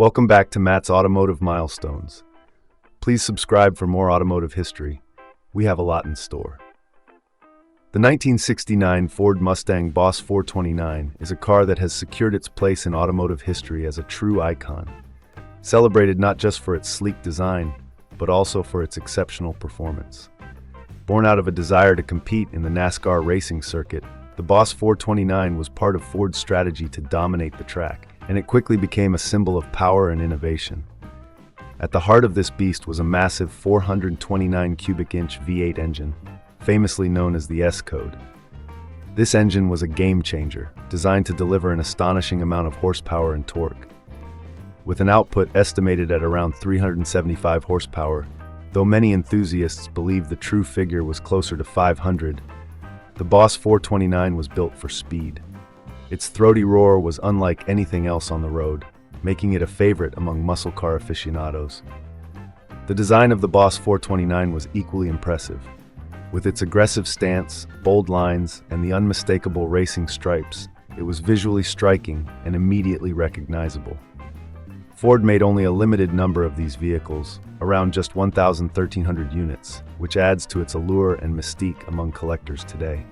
Welcome back to Matt's Automotive Milestones. Please subscribe for more automotive history. We have a lot in store. The 1969 Ford Mustang Boss 429 is a car that has secured its place in automotive history as a true icon, celebrated not just for its sleek design, but also for its exceptional performance. Born out of a desire to compete in the NASCAR racing circuit, the Boss 429 was part of Ford's strategy to dominate the track, and it quickly became a symbol of power and innovation. At the heart of this beast was a massive 429 cubic inch V8 engine, famously known as the S code. This engine was a game changer, designed to deliver an astonishing amount of horsepower and torque. With an output estimated at around 375 horsepower, though many enthusiasts believe the true figure was closer to 500, the Boss 429 was built for speed. Its throaty roar was unlike anything else on the road, making it a favorite among muscle car aficionados. The design of the Boss 429 was equally impressive. With its aggressive stance, bold lines, and the unmistakable racing stripes, it was visually striking and immediately recognizable. Ford made only a limited number of these vehicles, around just 1,300 units, which adds to its allure and mystique among collectors today.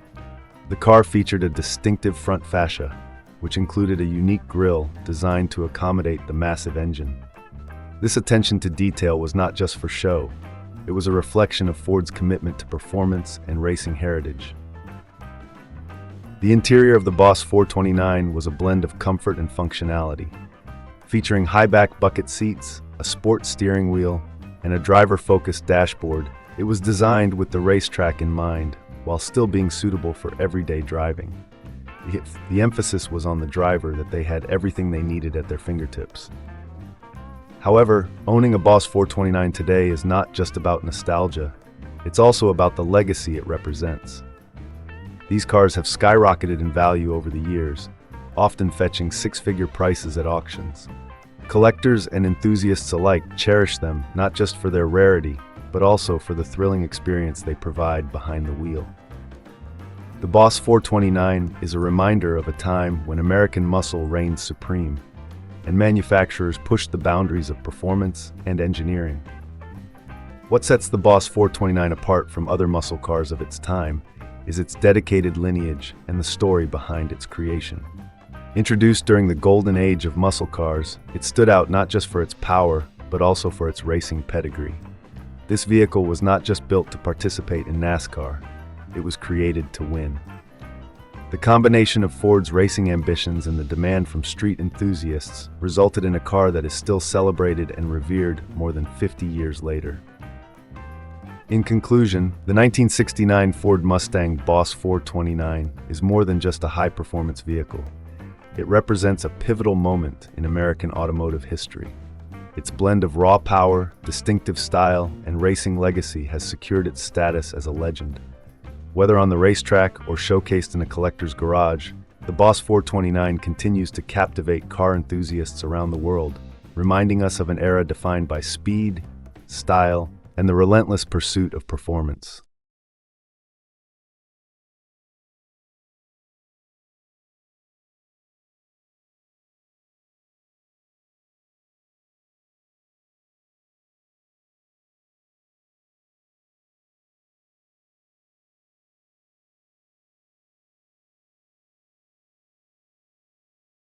The car featured a distinctive front fascia, which included a unique grille designed to accommodate the massive engine. This attention to detail was not just for show, it was a reflection of Ford's commitment to performance and racing heritage. The interior of the Boss 429 was a blend of comfort and functionality. Featuring high-back bucket seats, a sport steering wheel, and a driver-focused dashboard, it was designed with the racetrack in mind, while still being suitable for everyday driving. The emphasis was on the driver, that they had everything they needed at their fingertips. However, owning a Boss 429 today is not just about nostalgia, it's also about the legacy it represents. These cars have skyrocketed in value over the years, often fetching six-figure prices at auctions. Collectors and enthusiasts alike cherish them not just for their rarity, but also for the thrilling experience they provide behind the wheel. The Boss 429 is a reminder of a time when American muscle reigned supreme, and manufacturers pushed the boundaries of performance and engineering. What sets the Boss 429 apart from other muscle cars of its time is its dedicated lineage and the story behind its creation. Introduced during the golden age of muscle cars, it stood out not just for its power, but also for its racing pedigree. This vehicle was not just built to participate in NASCAR, it was created to win. The combination of Ford's racing ambitions and the demand from street enthusiasts resulted in a car that is still celebrated and revered more than 50 years later. In conclusion, the 1969 Ford Mustang Boss 429 is more than just a high-performance vehicle. It represents a pivotal moment in American automotive history. Its blend of raw power, distinctive style, and racing legacy has secured its status as a legend. Whether on the racetrack or showcased in a collector's garage, the Boss 429 continues to captivate car enthusiasts around the world, reminding us of an era defined by speed, style, and the relentless pursuit of performance.